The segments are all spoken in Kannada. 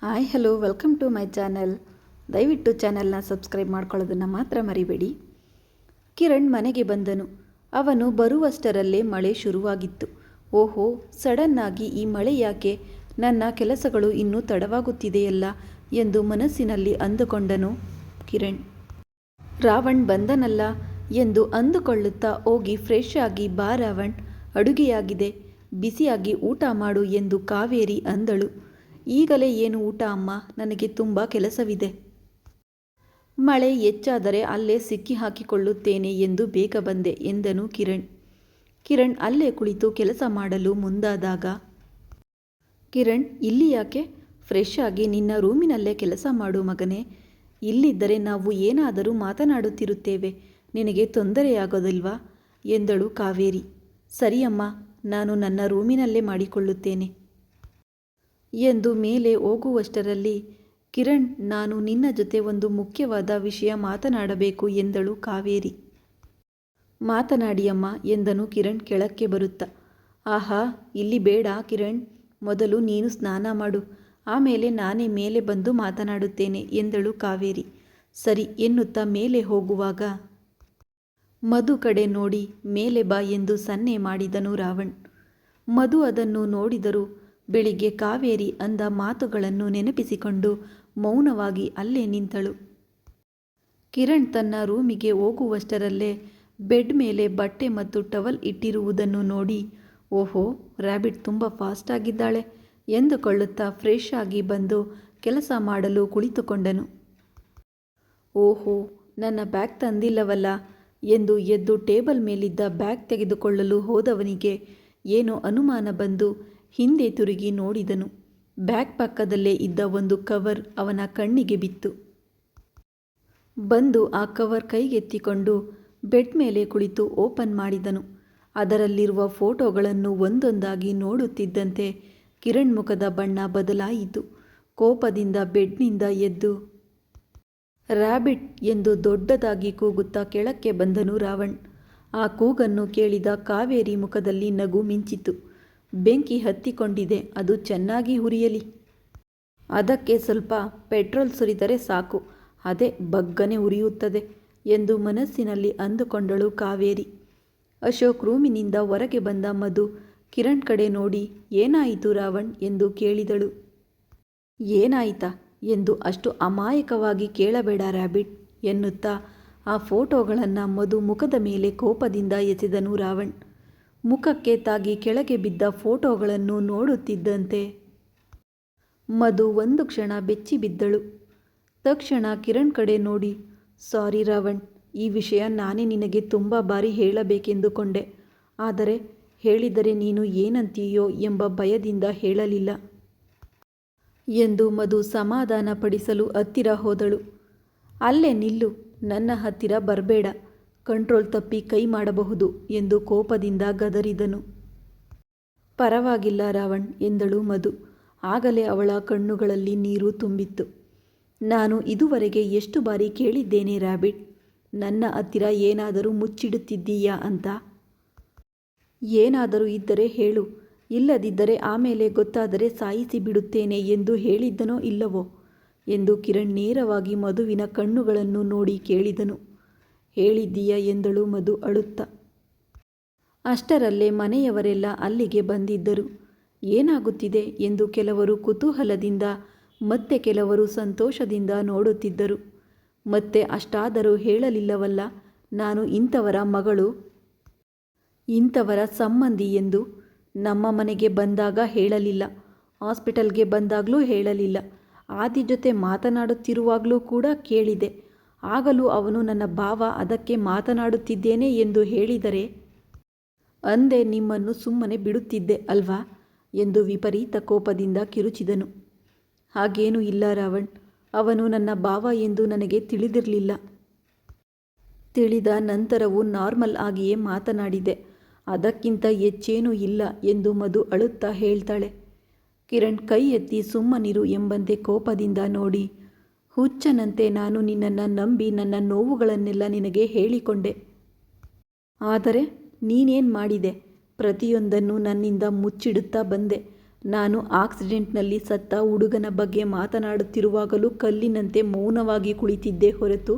Hi hello welcome to my channel. ದಯವಿಟ್ಟು ಚಾನೆಲ್ನ ಸಬ್ಸ್ಕ್ರೈಬ್ ಮಾಡ್ಕೊಳ್ಳೋದನ್ನು ಮಾತ್ರ ಮರಿಬೇಡಿ. ಕಿರಣ್ ಮನೆಗೆ ಬಂದನು. ಅವನು ಬರುವಷ್ಟರಲ್ಲೇ ಮಳೆ ಶುರುವಾಗಿತ್ತು. ಓಹೋ, ಸಡನ್ನಾಗಿ ಈ ಮಳೆ ಯಾಕೆ? ನನ್ನ ಕೆಲಸಗಳು ಇನ್ನೂ ತಡವಾಗುತ್ತಿದೆಯಲ್ಲ ಎಂದು ಮನಸ್ಸಿನಲ್ಲಿ ಅಂದುಕೊಂಡನು ಕಿರಣ್. ರಾವಣ್ ಬಂದನಲ್ಲ ಎಂದು ಅಂದುಕೊಳ್ಳುತ್ತಾ ಹೋಗಿ ಫ್ರೆಶ್ ಆಗಿ ಬಾ ರಾವಣ್, ಅಡುಗೆಯಾಗಿದೆ, ಬಿಸಿಯಾಗಿ ಊಟ ಮಾಡು ಎಂದು ಕಾವೇರಿ ಅಂದಳು. ಈಗಲೇ ಏನು ಊಟ ಅಮ್ಮ, ನನಗೆ ತುಂಬ ಕೆಲಸವಿದೆ. ಮಳೆ ಹೆಚ್ಚಾದರೆ ಅಲ್ಲೇ ಸಿಕ್ಕಿ ಹಾಕಿಕೊಳ್ಳುತ್ತೇನೆ ಎಂದು ಬೇಗ ಬಂದೆ ಎಂದನು ಕಿರಣ್. ಕಿರಣ್ ಅಲ್ಲೇ ಕುಳಿತು ಕೆಲಸ ಮಾಡಲು ಮುಂದಾದಾಗ, ಕಿರಣ್ ಇಲ್ಲಿ ಯಾಕೆ? ಫ್ರೆಶ್ ಆಗಿ ನಿನ್ನ ರೂಮಿನಲ್ಲೇ ಕೆಲಸ ಮಾಡು ಮಗನೇ. ಇಲ್ಲಿದ್ದರೆ ನಾವು ಏನಾದರೂ ಮಾತನಾಡುತ್ತಿರುತ್ತೇವೆ, ನಿನಗೆ ತೊಂದರೆಯಾಗೋದಿಲ್ವಾ ಎಂದಳು ಕಾವೇರಿ. ಸರಿಯಮ್ಮ, ನಾನು ನನ್ನ ರೂಮಿನಲ್ಲೇ ಮಾಡಿಕೊಳ್ಳುತ್ತೇನೆ ಎಂದು ಮೇಲೆ ಹೋಗುವಷ್ಟರಲ್ಲಿ, ಕಿರಣ್, ನಾನು ನಿನ್ನ ಜೊತೆ ಒಂದು ಮುಖ್ಯವಾದ ವಿಷಯ ಮಾತನಾಡಬೇಕು ಎಂದಳು ಕಾವೇರಿ. ಮಾತನಾಡಿಯಮ್ಮ ಎಂದನು ಕಿರಣ್ ಕೆಳಕ್ಕೆ ಬರುತ್ತಾ. ಆಹಾ, ಇಲ್ಲಿ ಬೇಡ ಕಿರಣ್, ಮೊದಲು ನೀನು ಸ್ನಾನ ಮಾಡು, ಆಮೇಲೆ ನಾನೇ ಮೇಲೆ ಬಂದು ಮಾತನಾಡುತ್ತೇನೆ ಎಂದಳು ಕಾವೇರಿ. ಸರಿ ಎನ್ನುತ್ತಾ ಮೇಲೆ ಹೋಗುವಾಗ ಮಧು ಕಡೆ ನೋಡಿ ಮೇಲೆ ಬಾ ಎಂದು ಸನ್ನೆ ಮಾಡಿದನು ರಾವಣ್. ಮಧು ಅದನ್ನು ನೋಡಿದರೂ ಬೆಳಿಗ್ಗೆ ಕಾವೇರಿ ಅಂದ ಮಾತುಗಳನ್ನು ನೆನಪಿಸಿಕೊಂಡು ಮೌನವಾಗಿ ಅಲ್ಲೇ ನಿಂತಳು. ಕಿರಣ್ ತನ್ನ ರೂಮಿಗೆ ಹೋಗುವಷ್ಟರಲ್ಲೇ ಬೆಡ್ ಮೇಲೆ ಬಟ್ಟೆ ಮತ್ತು ಟವಲ್ ಇಟ್ಟಿರುವುದನ್ನು ನೋಡಿ, ಓಹೋ, ರ್ಯಾಬಿಟ್ ತುಂಬ ಫಾಸ್ಟ್ ಆಗಿದ್ದಾಳೆ ಎಂದುಕೊಳ್ಳುತ್ತಾ ಫ್ರೆಶ್ ಆಗಿ ಬಂದು ಕೆಲಸ ಮಾಡಲು ಕುಳಿತುಕೊಂಡನು. ಓಹೋ, ನನ್ನ ಬ್ಯಾಗ್ ತಂದಿಲ್ಲವಲ್ಲ ಎಂದು ಎದ್ದು ಟೇಬಲ್ ಮೇಲಿದ್ದ ಬ್ಯಾಗ್ ತೆಗೆದುಕೊಳ್ಳಲು ಹೋದವನಿಗೆ ಏನೋ ಅನುಮಾನ ಬಂದು ಹಿಂದೆ ತಿರುಗಿ ನೋಡಿದನು. ಬ್ಯಾಗ್ ಪಕ್ಕದಲ್ಲೇ ಇದ್ದ ಒಂದು ಕವರ್ ಅವನ ಕಣ್ಣಿಗೆ ಬಿತ್ತು. ಬಂದು ಆ ಕವರ್ ಕೈಗೆತ್ತಿಕೊಂಡು ಬೆಡ್ ಮೇಲೆ ಕುಳಿತು ಓಪನ್ ಮಾಡಿದನು. ಅದರಲ್ಲಿರುವ ಫೋಟೋಗಳನ್ನು ಒಂದೊಂದಾಗಿ ನೋಡುತ್ತಿದ್ದಂತೆ ಕಿರಣ್ ಮುಖದ ಬಣ್ಣ ಬದಲಾಯಿತು. ಕೋಪದಿಂದ ಬೆಡ್ನಿಂದ ಎದ್ದು ರ್ಯಾಬಿಟ್ ಎಂದು ದೊಡ್ಡದಾಗಿ ಕೂಗುತ್ತಾ ಕೆಳಕ್ಕೆ ಬಂದನು ರಾವಣ್. ಆ ಕೂಗನ್ನು ಕೇಳಿದ ಕಾವೇರಿ ಮುಖದಲ್ಲಿ ನಗು ಮಿಂಚಿತು. ಬೆಂಕಿ ಹತ್ತಿಕೊಂಡಿದೆ, ಅದು ಚೆನ್ನಾಗಿ ಉರಿಯಲಿ. ಅದಕ್ಕೆ ಸ್ವಲ್ಪ ಪೆಟ್ರೋಲ್ ಸುರಿದರೆ ಸಾಕು, ಅದೇ ಬಗ್ಗನೆ ಉರಿಯುತ್ತದೆ ಎಂದು ಮನಸ್ಸಿನಲ್ಲಿ ಅಂದುಕೊಂಡಳು ಕಾವೇರಿ. ಅಶೋಕ್ ರೂಮಿನಿಂದ ಹೊರಗೆ ಬಂದ ಮಧು ಕಿರಣ್ ಕಡೆ ನೋಡಿ, ಏನಾಯಿತು ರಾವಣ್ ಎಂದು ಕೇಳಿದಳು. ಏನಾಯಿತಾ ಎಂದು ಅಷ್ಟು ಅಮಾಯಕವಾಗಿ ಕೇಳಬೇಡ ರ್ಯಾಬಿಟ್ ಎನ್ನುತ್ತಾ ಆ ಫೋಟೋಗಳನ್ನು ಮಧು ಮುಖದ ಮೇಲೆ ಕೋಪದಿಂದ ಎಸೆದನು ರಾವಣ್. ಮುಖಕ್ಕೆ ತಾಗಿ ಕೆಳಗೆ ಬಿದ್ದ ಫೋಟೋಗಳನ್ನು ನೋಡುತ್ತಿದ್ದಂತೆ ಮಧು ಒಂದು ಕ್ಷಣ ಬೆಚ್ಚಿ ಬಿದ್ದಳು. ತಕ್ಷಣ ಕಿರಣ್ ಕಡೆ ನೋಡಿ, ಸಾರಿ ರಾವಣ್, ಈ ವಿಷಯ ನಾನೇ ನಿನಗೆ ತುಂಬ ಬಾರಿ ಹೇಳಬೇಕೆಂದುಕೊಂಡೆ, ಆದರೆ ಹೇಳಿದರೆ ನೀನು ಏನಂತೀಯೋ ಎಂಬ ಭಯದಿಂದ ಹೇಳಲಿಲ್ಲ ಎಂದು ಮಧು ಸಮಾಧಾನ ಪಡಿಸಲು ಹತ್ತಿರ ಹೋದಳು. ಅಲ್ಲೇ ನಿಲ್ಲು, ನನ್ನ ಹತ್ತಿರ ಬರಬೇಡ, ಕಂಟ್ರೋಲ್ ತಪ್ಪಿ ಕೈ ಮಾಡಬಹುದು ಎಂದು ಕೋಪದಿಂದ ಗದರಿದನು. ಪರವಾಗಿಲ್ಲ ರಾವಣ್ ಎಂದಳು ಮಧು. ಆಗಲೇ ಅವಳ ಕಣ್ಣುಗಳಲ್ಲಿ ನೀರು ತುಂಬಿತ್ತು. ನಾನು ಇದುವರೆಗೆ ಎಷ್ಟು ಬಾರಿ ಕೇಳಿದ್ದೇನೆ ರ್ಯಾಬಿಟ್, ನನ್ನ ಹತ್ತಿರ ಏನಾದರೂ ಮುಚ್ಚಿಡುತ್ತಿದ್ದೀಯಾ ಅಂತ? ಏನಾದರೂ ಇದ್ದರೆ ಹೇಳು, ಇಲ್ಲದಿದ್ದರೆ ಆಮೇಲೆ ಗೊತ್ತಾದರೆ ಸಾಯಿಸಿ ಬಿಡುತ್ತೇನೆ ಎಂದು ಹೇಳಿದ್ದನೋ ಇಲ್ಲವೋ ಎಂದು ಕಿರಣ್ ನೇರವಾಗಿ ಮಧುವಿನ ಕಣ್ಣುಗಳನ್ನು ನೋಡಿ ಕೇಳಿದನು. ಹೇಳಿದ್ದೀಯಾ ಎಂದಳು ಮಧು ಅಳುತ್ತಾ. ಅಷ್ಟರಲ್ಲೇ ಮನೆಯವರೆಲ್ಲ ಅಲ್ಲಿಗೆ ಬಂದಿದ್ದರು. ಏನಾಗುತ್ತಿದೆ ಎಂದು ಕೆಲವರು ಕುತೂಹಲದಿಂದ ಮತ್ತೆ ಕೆಲವರು ಸಂತೋಷದಿಂದ ನೋಡುತ್ತಿದ್ದರು. ಮತ್ತೆ ಅಷ್ಟಾದರೂ ಹೇಳಲಿಲ್ಲವಲ್ಲ, ನಾನು ಇಂಥವರ ಮಗಳು, ಇಂಥವರ ಸಂಬಂಧಿ ಎಂದು. ನಮ್ಮ ಮನೆಗೆ ಬಂದಾಗ ಹೇಳಲಿಲ್ಲ, ಹಾಸ್ಪಿಟಲ್ಗೆ ಬಂದಾಗಲೂ ಹೇಳಲಿಲ್ಲ, ಆದಿ ಜೊತೆ ಮಾತನಾಡುತ್ತಿರುವಾಗಲೂ ಕೂಡ ಕೇಳಿದೆ. ಆಗಲೂ ಅವನು ನನ್ನ ಭಾವ, ಅದಕ್ಕೆ ಮಾತನಾಡುತ್ತಿದ್ದೇನೆ ಎಂದು ಹೇಳಿದರೆ ಅಂದೇ ನಿಮ್ಮನ್ನು ಸುಮ್ಮನೆ ಬಿಡುತ್ತಿದ್ದೆ ಅಲ್ವಾ ಎಂದು ವಿಪರೀತ ಕೋಪದಿಂದ ಕಿರುಚಿದನು. ಹಾಗೇನೂ ಇಲ್ಲ ರಾವಣ್, ಅವನು ನನ್ನ ಭಾವ ಎಂದು ನನಗೆ ತಿಳಿದಿರಲಿಲ್ಲ. ತಿಳಿದ ನಂತರವೂ ನಾರ್ಮಲ್ ಆಗಿಯೇ ಮಾತನಾಡಿದೆ, ಅದಕ್ಕಿಂತ ಹೆಚ್ಚೇನೂ ಇಲ್ಲ ಎಂದು ಮಧು ಅಳುತ್ತಾ ಹೇಳ್ತಾಳೆ. ಕಿರಣ್ ಕೈ ಎತ್ತಿ ಸುಮ್ಮನಿರು ಎಂಬಂತೆ ಕೋಪದಿಂದ ನೋಡಿ, ಹುಚ್ಚನಂತೆ ನಾನು ನಿನ್ನನ್ನು ನಂಬಿ ನನ್ನ ನೋವುಗಳನ್ನೆಲ್ಲ ನಿನಗೆ ಹೇಳಿಕೊಂಡೆ. ಆದರೆ ನೀನೇನು ಮಾಡಿದೆ? ಪ್ರತಿಯೊಂದನ್ನು ನನ್ನಿಂದ ಮುಚ್ಚಿಡುತ್ತಾ ಬಂದೆ. ನಾನು ಆಕ್ಸಿಡೆಂಟ್ನಲ್ಲಿ ಸತ್ತ ಹುಡುಗನ ಬಗ್ಗೆ ಮಾತನಾಡುತ್ತಿರುವಾಗಲೂ ಕಲ್ಲಿನಂತೆ ಮೌನವಾಗಿ ಕುಳಿತಿದ್ದೆ ಹೊರತು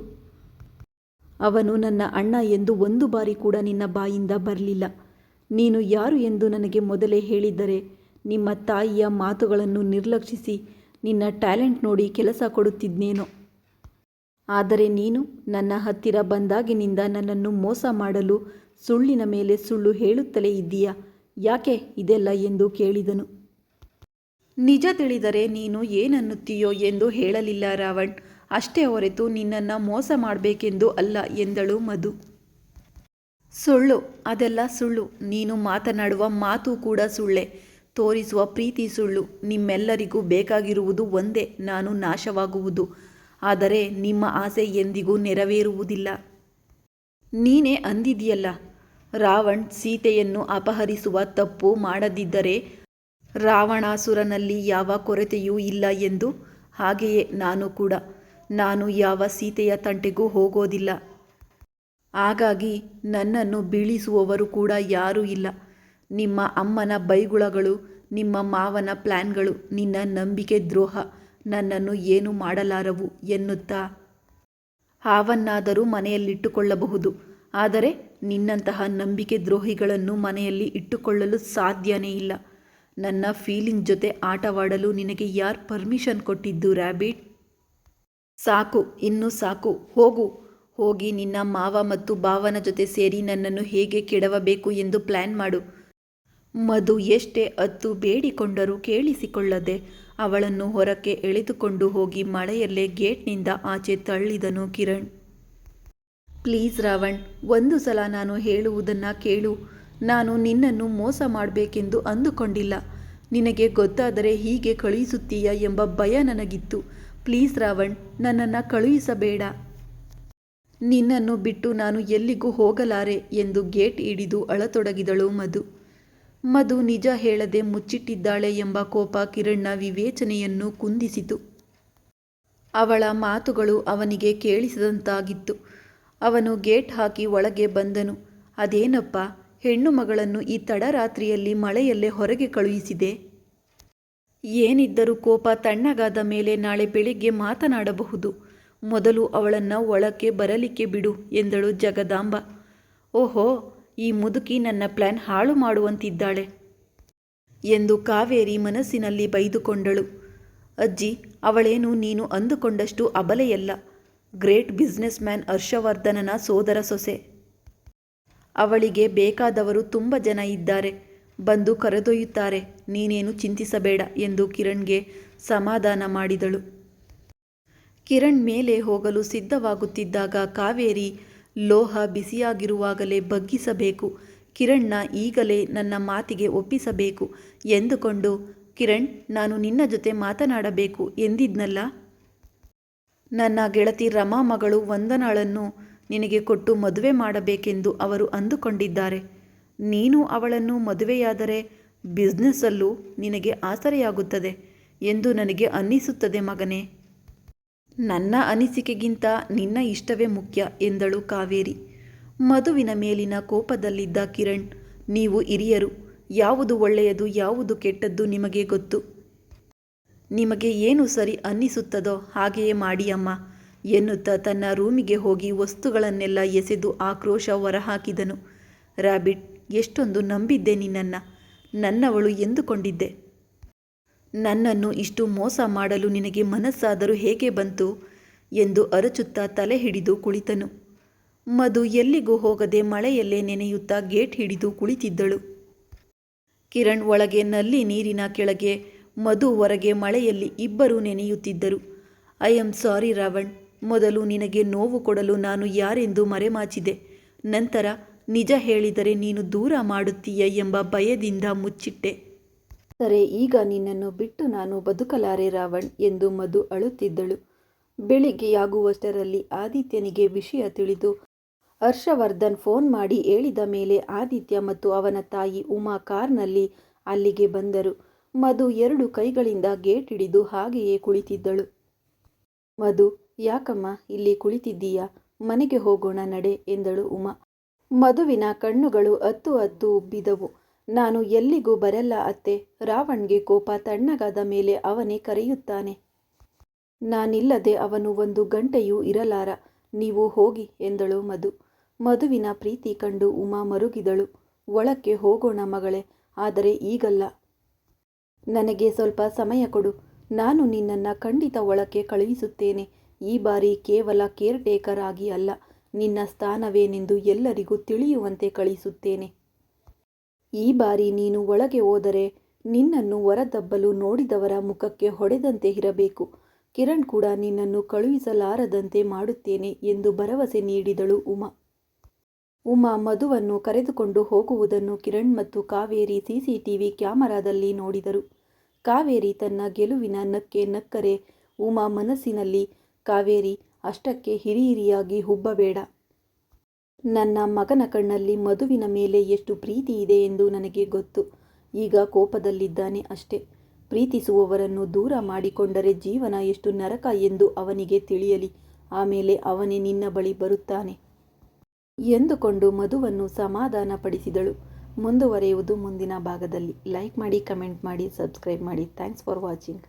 ಅವನು ನನ್ನ ಅಣ್ಣ ಎಂದು ಒಂದು ಬಾರಿ ಕೂಡ ನಿನ್ನ ಬಾಯಿಂದ ಬರಲಿಲ್ಲ. ನೀನು ಯಾರು ಎಂದು ನನಗೆ ಮೊದಲೇ ಹೇಳಿದ್ದರೆ ನಿಮ್ಮ ತಾಯಿಯ ಮಾತುಗಳನ್ನು ನಿರ್ಲಕ್ಷಿಸಿ ನಿನ್ನ ಟ್ಯಾಲೆಂಟ್ ನೋಡಿ ಕೆಲಸ ಕೊಡುತ್ತಿದ್ನೇನೋ. ಆದರೆ ನೀನು ನನ್ನ ಹತ್ತಿರ ಬಂದಾಗಿನಿಂದ ನನ್ನನ್ನು ಮೋಸ ಮಾಡಲು ಸುಳ್ಳಿನ ಮೇಲೆ ಸುಳ್ಳು ಹೇಳುತ್ತಲೇ ಇದ್ದೀಯಾ. ಯಾಕೆ ಇದೆಲ್ಲ ಎಂದು ಕೇಳಿದನು. ನಿಜ ತಿಳಿದರೆ ನೀನು ಏನನ್ನುತ್ತೀಯೋ ಎಂದು ಹೇಳಲಿಲ್ಲ ರಾವಣ್. ಅಷ್ಟೇ ಹೊರತು ನಿನ್ನನ್ನು ಮೋಸ ಮಾಡಬೇಕೆಂದು ಅಲ್ಲ ಎಂದಳು ಮಧು. ಸುಳ್ಳು, ಅದೆಲ್ಲ ಸುಳ್ಳು. ನೀನು ಮಾತನಾಡುವ ಮಾತು ಕೂಡ ಸುಳ್ಳೆ, ತೋರಿಸುವ ಪ್ರೀತಿ ಸುಳ್ಳು. ನಿಮ್ಮೆಲ್ಲರಿಗೂ ಬೇಕಾಗಿರುವುದು ಒಂದೇ, ನಾನು ನಾಶವಾಗುವುದು. ಆದರೆ ನಿಮ್ಮ ಆಸೆ ಎಂದಿಗೂ ನೆರವೇರುವುದಿಲ್ಲ. ನೀನೇ ಅಂದಿದೆಯಲ್ಲ, ರಾವಣ್ ಸೀತೆಯನ್ನು ಅಪಹರಿಸುವ ತಪ್ಪು ಮಾಡದಿದ್ದರೆ ರಾವಣಾಸುರನಲ್ಲಿ ಯಾವ ಕೊರತೆಯೂ ಇಲ್ಲ ಎಂದು. ಹಾಗೆಯೇ ನಾನು ಕೂಡ. ನಾನು ಯಾವ ಸೀತೆಯ ತಂಟೆಗೂ ಹೋಗೋದಿಲ್ಲ. ಹಾಗಾಗಿ ನನ್ನನ್ನು ಬೀಳಿಸುವವರು ಕೂಡ ಯಾರೂ ಇಲ್ಲ. ನಿಮ್ಮ ಅಮ್ಮನ ಬೈಗುಳಗಳು, ನಿಮ್ಮ ಮಾವನ ಪ್ಲ್ಯಾನ್ಗಳು, ನಿನ್ನ ನಂಬಿಕೆ ದ್ರೋಹ ನನ್ನನ್ನು ಏನು ಮಾಡಲಾರವು ಎನ್ನುತ್ತಾ ಹಾವನ್ನಾದರೂ ಮನೆಯಲ್ಲಿಟ್ಟುಕೊಳ್ಳಬಹುದು. ಆದರೆ ನಿನ್ನಂತಹ ನಂಬಿಕೆ ದ್ರೋಹಿಗಳನ್ನು ಮನೆಯಲ್ಲಿ ಇಟ್ಟುಕೊಳ್ಳಲು ಸಾಧ್ಯನೇ ಇಲ್ಲ. ನನ್ನ ಫೀಲಿಂಗ್ ಜೊತೆ ಆಟವಾಡಲು ನಿನಗೆ ಯಾರು ಪರ್ಮಿಷನ್ ಕೊಟ್ಟಿದ್ದು ರ್ಯಾಬಿಟ್? ಸಾಕು, ಇನ್ನೂ ಸಾಕು. ಹೋಗಿ ನಿನ್ನ ಮಾವ ಮತ್ತು ಭಾವನ ಜೊತೆ ಸೇರಿ ನನ್ನನ್ನು ಹೇಗೆ ಕೆಡವಬೇಕು ಎಂದು ಪ್ಲ್ಯಾನ್ ಮಾಡು. ಮಧು ಎಷ್ಟೇ ಅತ್ತು ಬೇಡಿಕೊಂಡರೂ ಕೇಳಿಸಿಕೊಳ್ಳದೆ ಅವಳನ್ನು ಹೊರಕ್ಕೆ ಎಳೆದುಕೊಂಡು ಹೋಗಿ ಮಳೆಯಲ್ಲೇ ಗೇಟ್ನಿಂದ ಆಚೆ ತಳ್ಳಿದನು ಕಿರಣ್. ಪ್ಲೀಸ್ ರಾವಣ್, ಒಂದು ಸಲ ನಾನು ಹೇಳುವುದನ್ನು ಕೇಳು. ನಾನು ನಿನ್ನನ್ನು ಮೋಸ ಮಾಡಬೇಕೆಂದು ಅಂದುಕೊಂಡಿಲ್ಲ. ನಿನಗೆ ಗೊತ್ತಾದರೆ ಹೀಗೆ ಕಳುಹಿಸುತ್ತೀಯ ಎಂಬ ಭಯ ನನಗಿತ್ತು. ಪ್ಲೀಸ್ ರಾವಣ್, ನನ್ನನ್ನು ಕಳುಹಿಸಬೇಡ. ನಿನ್ನನ್ನು ಬಿಟ್ಟು ನಾನು ಎಲ್ಲಿಗೂ ಹೋಗಲಾರೆ ಎಂದು ಗೇಟ್ ಹಿಡಿದು ಅಳತೊಡಗಿದಳು ಮಧು. ಮಧು ನಿಜ ಹೇಳದೆ ಮುಚ್ಚಿಟ್ಟಿದ್ದಾಳೆ ಎಂಬ ಕೋಪ ಕಿರಣ್ನ ವಿವೇಚನೆಯನ್ನು ಕುಂದಿಸಿತು. ಅವಳ ಮಾತುಗಳು ಅವನಿಗೆ ಕೇಳಿಸದಂತಾಗಿತ್ತು. ಅವನು ಗೇಟ್ ಹಾಕಿ ಒಳಗೆ ಬಂದನು. ಅದೇನಪ್ಪ, ಹೆಣ್ಣು ಮಗಳನ್ನು ಈ ತಡರಾತ್ರಿಯಲ್ಲಿ ಮಳೆಯಲ್ಲೇ ಹೊರಗೆ ಕಳುಹಿಸಿದೆ? ಏನಿದ್ದರೂ ಕೋಪ ತಣ್ಣಗಾದ ಮೇಲೆ ನಾಳೆ ಬೆಳಿಗ್ಗೆ ಮಾತನಾಡಬಹುದು. ಮೊದಲು ಅವಳನ್ನು ಒಳಕ್ಕೆ ಬರಲಿಕ್ಕೆ ಬಿಡು ಎಂದಳು ಜಗದಾಂಬ. ಓಹೋ, ಈ ಮುದುಕಿ ನನ್ನ ಪ್ಲ್ಯಾನ್ ಹಾಳು ಮಾಡುವಂತಿದ್ದಾಳೆ ಎಂದು ಕಾವೇರಿ ಮನಸ್ಸಿನಲ್ಲಿ ಬೈದುಕೊಂಡಳು. ಅಜ್ಜಿ, ಅವಳೇನು ನೀನು ಅಂದುಕೊಂಡಷ್ಟು ಅಬಲೆಯಲ್ಲ. ಗ್ರೇಟ್ ಬಿಸ್ನೆಸ್ ಮ್ಯಾನ್ ಹರ್ಷವರ್ಧನನ ಸೋದರ ಸೊಸೆ. ಅವಳಿಗೆ ಬೇಕಾದವರು ತುಂಬ ಜನ ಇದ್ದಾರೆ, ಬಂದು ಕರೆದೊಯ್ಯುತ್ತಾರೆ. ನೀನೇನು ಚಿಂತಿಸಬೇಡ ಎಂದು ಕಿರಣ್ಗೆ ಸಮಾಧಾನ ಮಾಡಿದಳು. ಕಿರಣ್ ಮೇಲೆ ಹೋಗಲು ಸಿದ್ಧವಾಗುತ್ತಿದ್ದಾಗ ಕಾವೇರಿ, ಲೋಹ ಬಿಸಿಯಾಗಿರುವಾಗಲೇ ಬಗ್ಗಿಸಬೇಕು, ಕಿರಣ್ನ ಈಗಲೇ ನನ್ನ ಮಾತಿಗೆ ಒಪ್ಪಿಸಬೇಕು ಎಂದುಕೊಂಡು, ಕಿರಣ್, ನಾನು ನಿನ್ನ ಜೊತೆ ಮಾತನಾಡಬೇಕು ಎಂದಿದ್ನಲ್ಲ. ನನ್ನ ಗೆಳತಿ ರಮಾ ಮಗಳು ವಂದನಾಳನ್ನು ನಿನಗೆ ಕೊಟ್ಟು ಮದುವೆ ಮಾಡಬೇಕೆಂದು ಅವರು ಅಂದುಕೊಂಡಿದ್ದಾರೆ. ನೀನು ಅವಳನ್ನು ಮದುವೆಯಾದರೆ ಬಿಸ್ನೆಸ್ಸಲ್ಲೂ ನಿನಗೆ ಆಸರೆಯಾಗುತ್ತದೆ ಎಂದು ನನಗೆ ಅನ್ನಿಸುತ್ತದೆ ಮಗನೇ. ನನ್ನ ಅನಿಸಿಕೆಗಿಂತ ನಿನ್ನ ಇಷ್ಟವೇ ಮುಖ್ಯ ಎಂದಳು ಕಾವೇರಿ. ಮಧುವಿನ ಮೇಲಿನ ಕೋಪದಲ್ಲಿದ್ದ ಕಿರಣ್, ನೀವು ಹಿರಿಯರು, ಯಾವುದು ಒಳ್ಳೆಯದು ಯಾವುದು ಕೆಟ್ಟದ್ದು ನಿಮಗೆ ಗೊತ್ತು. ನಿಮಗೆ ಏನು ಸರಿ ಅನ್ನಿಸುತ್ತದೋ ಹಾಗೆಯೇ ಮಾಡಿ ಅಮ್ಮ ಎನ್ನುತ್ತಾ ತನ್ನ ರೂಮಿಗೆ ಹೋಗಿ ವಸ್ತುಗಳನ್ನೆಲ್ಲ ಎಸೆದು ಆಕ್ರೋಶ ಹೊರಹಾಕಿದನು. ರ್ಯಾಬಿಟ್, ಎಷ್ಟೊಂದು ನಂಬಿದ್ದೆ ನಿನ್ನನ್ನು, ನನ್ನವಳು ಎಂದುಕೊಂಡಿದ್ದೆ. ನನ್ನನ್ನು ಇಷ್ಟು ಮೋಸ ಮಾಡಲು ನಿನಗೆ ಮನಸ್ಸಾದರೂ ಹೇಗೆ ಬಂತು ಎಂದು ಅರಚುತ್ತಾ ತಲೆ ಹಿಡಿದು ಕುಳಿತನು. ಮಧು ಎಲ್ಲಿಗೂ ಹೋಗದೆ ಮಳೆಯಲ್ಲೇ ನೆನೆಯುತ್ತಾ ಗೇಟ್ ಹಿಡಿದು ಕುಳಿತಿದ್ದಳು. ಕಿರಣ್ ಒಳಗೆ ನಲ್ಲಿ ನೀರಿನ ಕೆಳಗೆ, ಮಧು ಹೊರಗೆ ಮಳೆಯಲ್ಲಿ ಇಬ್ಬರೂ ನೆನೆಯುತ್ತಿದ್ದರು. ಐ ಆಮ್ ಸಾರಿ ರಾವಣ್, ಮೊದಲು ನಿನಗೆ ನೋವು ಕೊಡಲು ನಾನು ಯಾರೆಂದು ಮರೆಮಾಚಿದೆ. ನಂತರ ನಿಜ ಹೇಳಿದರೆ ನೀನು ದೂರ ಮಾಡುತ್ತೀಯ ಎಂಬ ಭಯದಿಂದ ಮುಚ್ಚಿಟ್ಟೆ. ಸರಿ, ಈಗ ನಿನ್ನನ್ನು ಬಿಟ್ಟು ನಾನು ಬದುಕಲಾರೆ ರಾವಣ್ ಎಂದು ಮಧು ಅಳುತ್ತಿದ್ದಳು. ಬೆಳಿಗ್ಗೆಯಾಗುವಷ್ಟರಲ್ಲಿ ಆದಿತ್ಯನಿಗೆ ವಿಷಯ ತಿಳಿದು ಹರ್ಷವರ್ಧನ್ ಫೋನ್ ಮಾಡಿ ಹೇಳಿದ ಮೇಲೆ ಆದಿತ್ಯ ಮತ್ತು ಅವನ ತಾಯಿ ಉಮಾ ಕಾರ್ನಲ್ಲಿ ಅಲ್ಲಿಗೆ ಬಂದರು. ಮಧು ಎರಡು ಕೈಗಳಿಂದ ಗೇಟ್ ಹಿಡಿದು ಹಾಗೆಯೇ ಕುಳಿತಿದ್ದಳು. ಮಧು, ಯಾಕಮ್ಮ ಇಲ್ಲಿ ಕುಳಿತಿದ್ದೀಯಾ? ಮನೆಗೆ ಹೋಗೋಣ ನಡೆ ಎಂದಳು ಉಮಾ. ಮಧುವಿನ ಕಣ್ಣುಗಳು ಹತ್ತು ಹತ್ತು ಉಬ್ಬಿದವು. ನಾನು ಎಲ್ಲಿಗೂ ಬರಲ್ಲ ಅತ್ತೆ. ರಾವಣ್ಗೆ ಕೋಪ ತಣ್ಣಗಾದ ಮೇಲೆ ಅವನೇ ಕರೆಯುತ್ತಾನೆ. ನಾನಿಲ್ಲದೆ ಅವನು 1 ಗಂಟೆಯೂ ಇರಲಾರ. ನೀವು ಹೋಗಿ ಎಂದಳು ಮಧು. ಮಧುವಿನ ಪ್ರೀತಿ ಕಂಡು ಉಮಾ ಮರುಗಿದಳು. ಒಳಕ್ಕೆ ಹೋಗೋಣ ಮಗಳೇ, ಆದರೆ ಈಗಲ್ಲ. ನನಗೆ ಸ್ವಲ್ಪ ಸಮಯ ಕೊಡು. ನಾನು ನಿನ್ನನ್ನು ಖಂಡಿತ ಒಳಕ್ಕೆ ಕಳುಹಿಸುತ್ತೇನೆ. ಈ ಬಾರಿ ಕೇವಲ ಕೇರ್ ಟೇಕರ್ ಆಗಿ ಅಲ್ಲ, ನಿನ್ನ ಸ್ಥಾನವೇನೆಂದು ಎಲ್ಲರಿಗೂ ತಿಳಿಯುವಂತೆ ಕಳುಹಿಸುತ್ತೇನೆ. ಈ ಬಾರಿ ನೀನು ಒಳಗೆ ಹೋದರೆ ನಿನ್ನನ್ನು ಹೊರದಬ್ಬಲು ನೋಡಿದವರ ಮುಖಕ್ಕೆ ಹೊಡೆದಂತೆ ಇರಬೇಕು. ಕಿರಣ್ ಕೂಡ ನಿನ್ನನ್ನು ಕಳುಹಿಸಲಾರದಂತೆ ಮಾಡುತ್ತೇನೆ ಎಂದು ಭರವಸೆ ನೀಡಿದಳು ಉಮಾ. ಉಮಾ ಮಧುವನ್ನು ಕರೆದುಕೊಂಡು ಹೋಗುವುದನ್ನು ಕಿರಣ್ ಮತ್ತು ಕಾವೇರಿ CCTV ಕ್ಯಾಮರಾದಲ್ಲಿ ನೋಡಿದರು. ಕಾವೇರಿ ತನ್ನ ಗೆಲುವಿನ ನಕ್ಕೆ ನಕ್ಕರೆ ಉಮಾ ಮನಸ್ಸಿನಲ್ಲಿ, ಕಾವೇರಿ, ಅಷ್ಟಕ್ಕೆ ಹಿರಿಯಾಗಿ ಹುಬ್ಬಬೇಡ. ನನ್ನ ಮಗನ ಕಣ್ಣಲ್ಲಿ ಮಧುವಿನ ಮೇಲೆ ಎಷ್ಟು ಪ್ರೀತಿ ಇದೆ ಎಂದು ನನಗೆ ಗೊತ್ತು. ಈಗ ಕೋಪದಲ್ಲಿದ್ದಾನೆ ಅಷ್ಟೇ. ಪ್ರೀತಿಸುವವರನ್ನು ದೂರ ಮಾಡಿಕೊಂಡರೆ ಜೀವನ ಎಷ್ಟು ನರಕ ಎಂದು ಅವನಿಗೆ ತಿಳಿಯಲಿ. ಆಮೇಲೆ ಅವನೇ ನಿನ್ನ ಬಳಿ ಬರುತ್ತಾನೆ ಎಂದುಕೊಂಡು ಮಧುವನ್ನು ಸಮಾಧಾನಪಡಿಸಿದಳು. ಮುಂದುವರೆಯುವುದು ಮುಂದಿನ ಭಾಗದಲ್ಲಿ. ಲೈಕ್ ಮಾಡಿ, ಕಮೆಂಟ್ ಮಾಡಿ, ಸಬ್ಸ್ಕ್ರೈಬ್ ಮಾಡಿ. Thanks for watching.